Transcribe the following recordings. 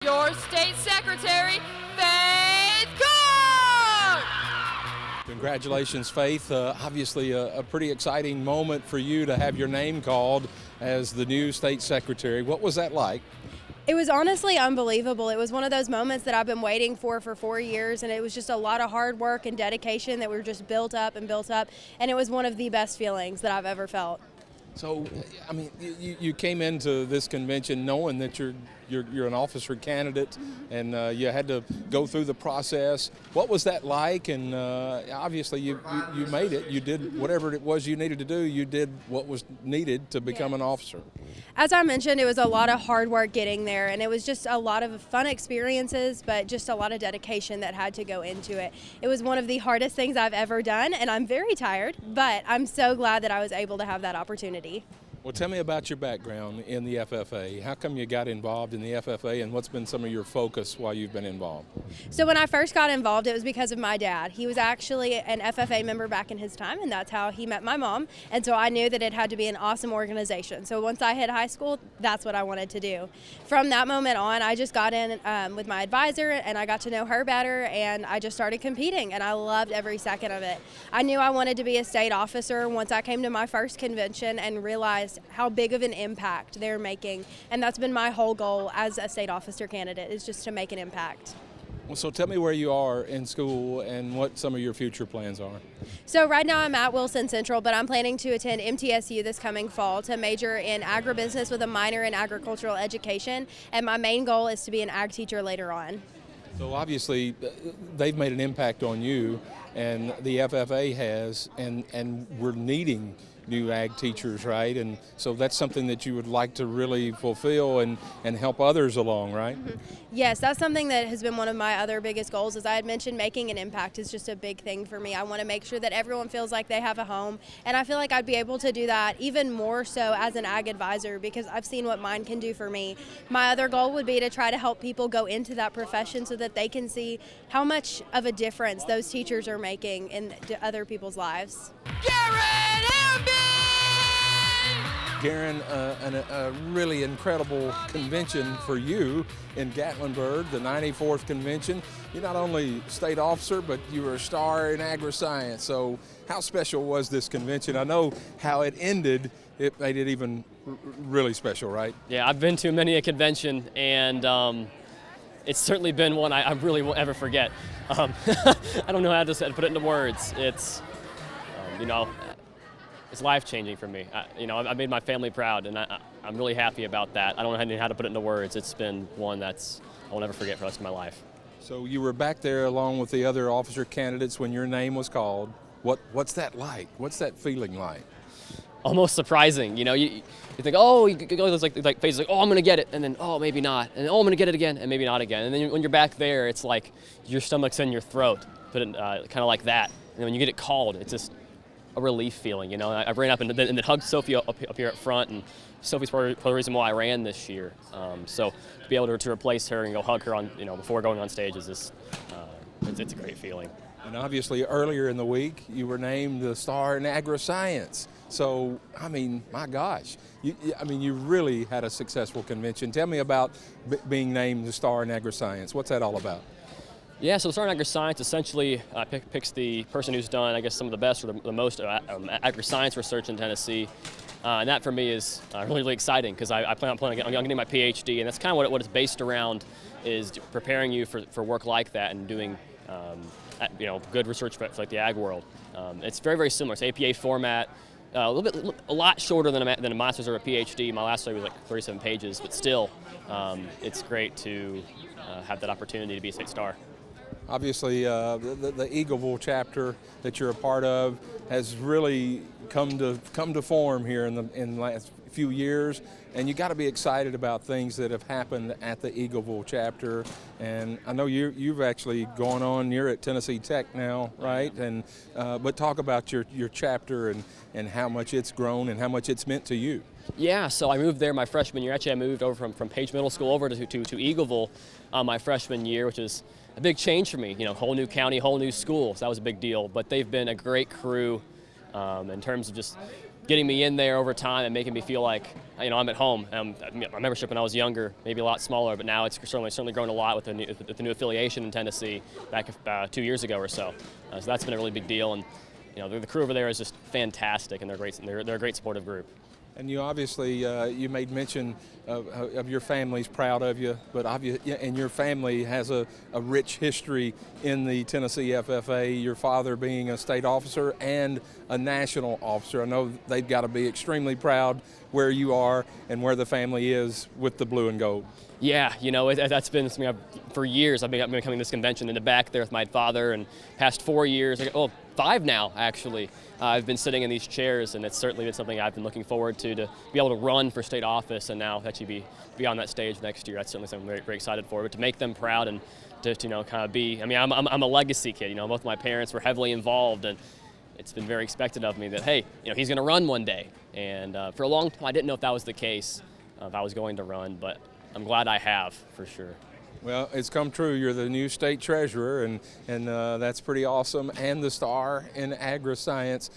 your state secretary, Faith Cook. Congratulations, Faith. Obviously a pretty exciting moment for you to have your name called as the new state secretary. What was that like? It was honestly unbelievable. It was one of those moments that I've been waiting for 4 years, and it was just a lot of hard work and dedication that were just built up, and it was one of the best feelings that I've ever felt. So, I mean, you came into this convention knowing that you're an officer candidate, and you had to go through the process. What was that like? And obviously, you made it. You did whatever it was you needed to do. You did what was needed to become an officer. As I mentioned, it was a lot of hard work getting there, and it was just a lot of fun experiences, but just a lot of dedication that had to go into it. It was one of the hardest things I've ever done, and I'm very tired, but I'm so glad that I was able to have that opportunity. Well, tell me about your background in the FFA. How come you got involved in the FFA, and what's been some of your focus while you've been involved? So when I first got involved, it was because of my dad. He was actually an FFA member back in his time, and that's how he met my mom. And so I knew that it had to be an awesome organization. So once I hit high school, that's what I wanted to do. From that moment on, I just got in with my advisor, and I got to know her better, and I just started competing, and I loved every second of it. I knew I wanted to be a state officer once I came to my first convention and realized how big of an impact they're making, and that's been my whole goal as a state officer candidate, is just to make an impact. Well, so tell me where you are in school and what some of your future plans are. So right now I'm at Wilson Central, but I'm planning to attend MTSU this coming fall to major in agribusiness with a minor in agricultural education, and my main goal is to be an ag teacher later on. So obviously they've made an impact on you, and the FFA has, and we're needing new ag teachers, right? And so that's something that you would like to really fulfill and help others along, right? Mm-hmm. Yes, that's something that has been one of my other biggest goals. As I had mentioned, making an impact is just a big thing for me. I want to make sure that everyone feels like they have a home, and I feel like I'd be able to do that even more so as an ag advisor, because I've seen what mine can do for me. My other goal would be to try to help people go into that profession so that they can see how much of a difference those teachers are making in other people's lives. Garen, a really incredible convention for you in Gatlinburg, the 94th convention. You're not only state officer, but you were a star in agri-science. So how special was this convention? I know how it ended. It made it even really special, right? Yeah, I've been to many a convention, and it's certainly been one I really won't ever forget. I don't know how to put it into words. It's, it's life-changing for me. I made my family proud, and I'm really happy about that. I don't know how to put it into words. It's been one I will never forget for the rest of my life. So you were back there along with the other officer candidates when your name was called. What's that like? What's that feeling like? Almost surprising. You think, oh, you go those like phases, like, oh, I'm going to get it, and then, oh, maybe not, and oh, I'm going to get it again, and maybe not again. And then when you're back there, it's like your stomach's in your throat, kind of like that. And when you get it called, it's just a relief feeling, I ran up and then hugged Sophie up here up front, and Sophie's part of the reason why I ran this year. So to be able to replace her and go hug her on, before going on stage is just, it's a great feeling. And obviously earlier in the week, you were named the star in agri-science. So, I mean, my gosh, you really had a successful convention. Tell me about being named the star in agri-science. What's that all about? Yeah, so the Star in Agri-Science essentially picks the person who's done, I guess, some of the best or the most agri-science research in Tennessee. And that for me is really, really exciting, because I plan on getting my PhD, and that's kind of what it's based around, is preparing you for work like that and doing good research for like the ag world. It's very, very similar. It's APA format, a lot shorter than a master's or a PhD. My last study was like 37 pages, but still, it's great to have that opportunity to be a state star. Obviously, the Eagleville chapter that you're a part of has really come to form here in the last few years, and you got to be excited about things that have happened at the Eagleville chapter. And I know you've actually gone on. You're at Tennessee Tech now, right? And but talk about your chapter and how much it's grown and how much it's meant to you. Yeah, so I moved there my freshman year. Actually, I moved over from Page Middle School over to Eagleville my freshman year, which is a big change for me. Whole new county, whole new school, so that was a big deal. But they've been a great crew in terms of just getting me in there over time and making me feel like, you know, I'm at home. My membership when I was younger, maybe a lot smaller, but now it's certainly grown a lot with the new affiliation in Tennessee back 2 years ago or so. So that's been a really big deal, and you know, the crew over there is just fantastic, and they're great. They're a great supportive group. And you obviously, you made mention of your family's proud of you, but and your family has a rich history in the Tennessee FFA, your father being a state officer and a national officer. I know they've got to be extremely proud where you are and where the family is with the blue and gold. Yeah, you know, that's been something for years. I've been coming to this convention in the back there with my father, and past 4 years, 5 now actually, I've been sitting in these chairs, and it's certainly been something I've been looking forward to be able to run for state office, and now actually be on that stage next year. That's certainly something I'm very, very excited for. But to make them proud and to you know, kind of be, I mean, I'm a legacy kid. You know, both my parents were heavily involved, and it's been very expected of me that, hey, you know, he's going to run one day. And for a long time, I didn't know if that was the case, if I was going to run, but I'm glad I have, for sure. Well, it's come true. You're the new state treasurer, and that's pretty awesome, and the star in agri-science.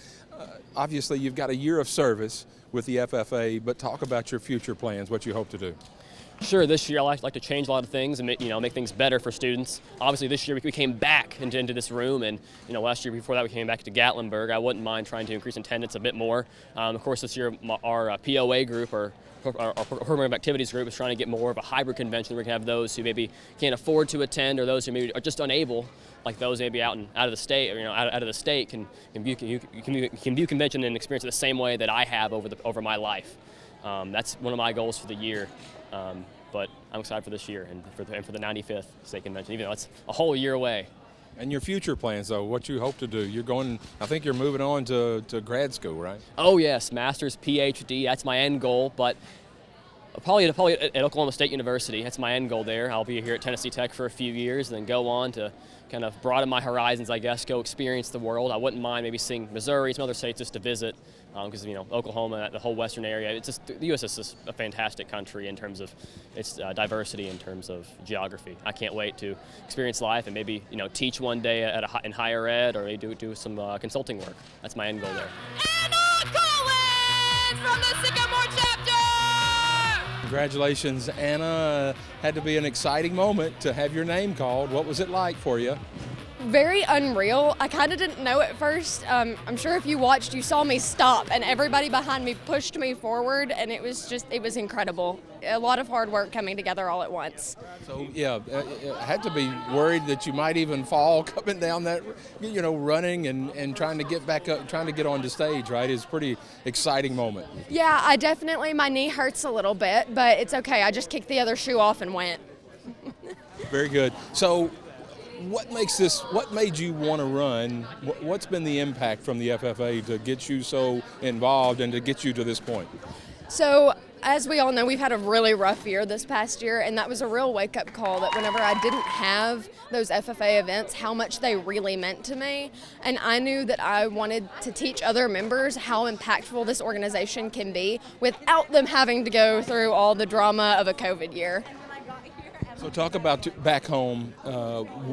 Obviously, you've got a year of service with the FFA, but talk about your future plans, what you hope to do. Sure, this year I'd like to change a lot of things and make things better for students. Obviously this year we came back into this room, and last year before that we came back to Gatlinburg. I wouldn't mind trying to increase attendance a bit more. Of course this year our POA group, our program of activities group, is trying to get more of a hybrid convention where we can have those who maybe can't afford to attend, or those who maybe are just unable, like those maybe out of the state, or out of the state, can view convention and experience it the same way that I have over my life. That's one of my goals for the year. But I'm excited for this year and for the 95th state convention, even though it's a whole year away. And your future plans, though, what you hope to do? You're going, I think you're moving on to grad school, right? Oh yes, master's, PhD, that's my end goal, but probably at Oklahoma State University. That's my end goal there. I'll be here at Tennessee Tech for a few years and then go on to kind of broaden my horizons, I guess, go experience the world. I wouldn't mind maybe seeing Missouri, some other states just to visit, because Oklahoma, the whole western area, it's just, the U.S. is just a fantastic country in terms of its diversity, in terms of geography. I can't wait to experience life and maybe teach one day in higher ed, or maybe do some consulting work. That's my end goal there. Emma Collins from the Sycamore chapter! Congratulations, Anna. Had to be an exciting moment to have your name called. What was it like for you? Very unreal. I kind of didn't know at first. I'm sure if you watched, you saw me stop, and everybody behind me pushed me forward, and it was incredible. A lot of hard work coming together all at once. So yeah, I had to be worried that you might even fall coming down that, running and trying to get back up, trying to get onto stage, right? It's a pretty exciting moment. Yeah, my knee hurts a little bit, but it's okay. I just kicked the other shoe off and went. Very good. So what made you want to run? What's been the impact from the FFA to get you so involved and to get you to this point? So, as we all know, we've had a really rough year this past year, and that was a real wake-up call that whenever I didn't have those FFA events, how much they really meant to me. And I knew that I wanted to teach other members how impactful this organization can be without them having to go through all the drama of a COVID year. So talk about back home,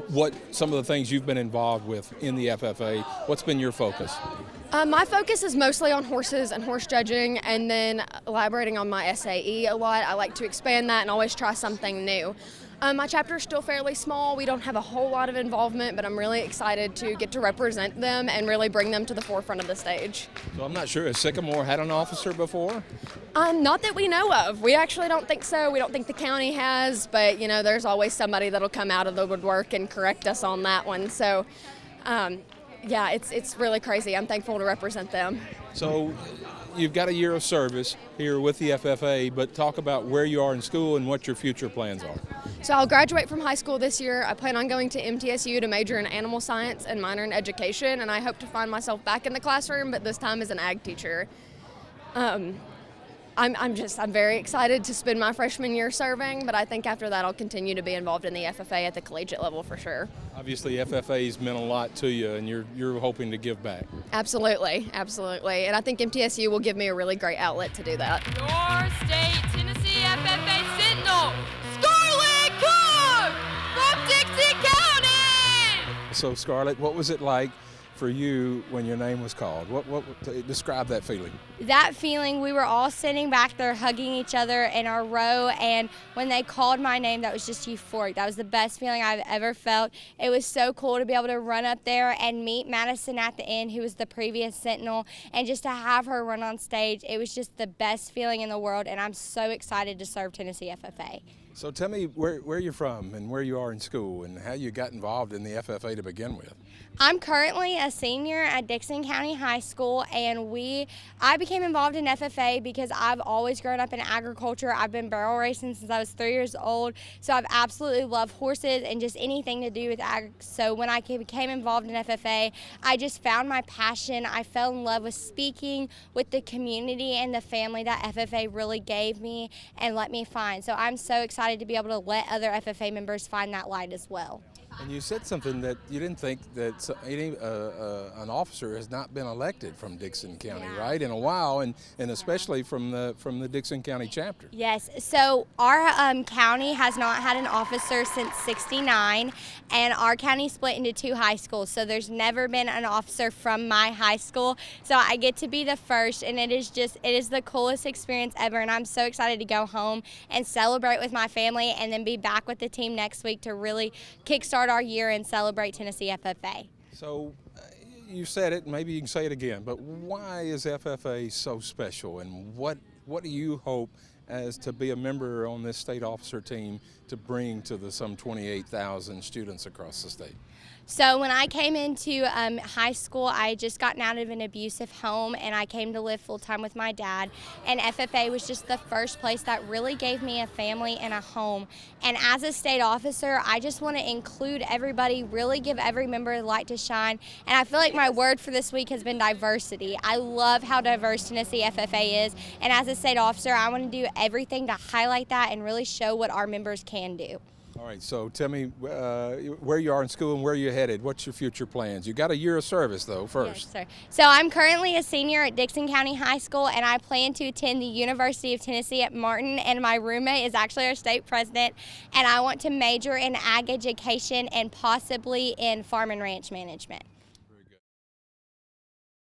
what some of the things you've been involved with in the FFA. What's been your focus? My focus is mostly on horses and horse judging, and then elaborating on my SAE a lot. I like to expand that and always try something new. My chapter is still fairly small. We don't have a whole lot of involvement, but I'm really excited to get to represent them and really bring them to the forefront of the stage. So I'm not sure, has Sycamore had an officer before? Not that we know of. We actually don't think so. We don't think the county has, but there's always somebody that'll come out of the woodwork and correct us on that one. So yeah, it's really crazy. I'm thankful to represent them. So you've got a year of service here with the FFA, but talk about where you are in school and what your future plans are. So I'll graduate from high school this year. I plan on going to MTSU to major in animal science and minor in education, and I hope to find myself back in the classroom, but this time as an ag teacher. I'm very excited to spend my freshman year serving, but I think after that I'll continue to be involved in the FFA at the collegiate level for sure. Obviously FFA's meant a lot to you, and you're hoping to give back. Absolutely, and I think MTSU will give me a really great outlet to do that. Your state Tennessee FFA Sentinel, Scarlett Cook from Dixie County! So Scarlett, what was it like for you when your name was called? Describe that feeling. That feeling, we were all sitting back there hugging each other in our row, and when they called my name, that was just euphoric. That was the best feeling I've ever felt. It was so cool to be able to run up there and meet Madison at the end, who was the previous Sentinel, and just to have her run on stage. It was just the best feeling in the world, and I'm so excited to serve Tennessee FFA. So tell me where you're from and where you are in school and how you got involved in the FFA to begin with. I'm currently a senior at Dickson County High School, and I became involved in FFA because I've always grown up in agriculture. I've been barrel racing since I was 3 years old, so I've absolutely loved horses and just anything to do with ag. So when I became involved in FFA, I just found my passion. I fell in love with speaking, with the community and the family that FFA really gave me and let me find. So I'm so excited to be able to let other FFA members find that light as well. And you said something that you didn't think that an officer has not been elected from Dickson County, right, in a while, and especially from the Dickson County chapter. Yes, so our county has not had an officer since '69, and our county split into 2 high schools, so there's never been an officer from my high school, so I get to be the first, and it is the coolest experience ever, and I'm so excited to go home and celebrate with my family and then be back with the team next week to really kickstart our year and celebrate Tennessee FFA. So you said it, maybe you can say it again, but why is FFA so special, and what do you hope as to be a member on this state officer team to bring to the some 28,000 students across the state? So when I came into high school, I had just gotten out of an abusive home, and I came to live full-time with my dad, and FFA was just the first place that really gave me a family and a home. And as a state officer, I just want to include everybody, really give every member the light to shine, and I feel like my word for this week has been diversity. I love how diverse Tennessee FFA is, and as a state officer, I want to do everything to highlight that and really show what our members can do. All right, so tell me where you are in school and where you're headed. What's your future plans? You got a year of service, though, first. Yes, sir. So I'm currently a senior at Dickson County High School, and I plan to attend the University of Tennessee at Martin, and my roommate is actually our state president, and I want to major in ag education and possibly in farm and ranch management.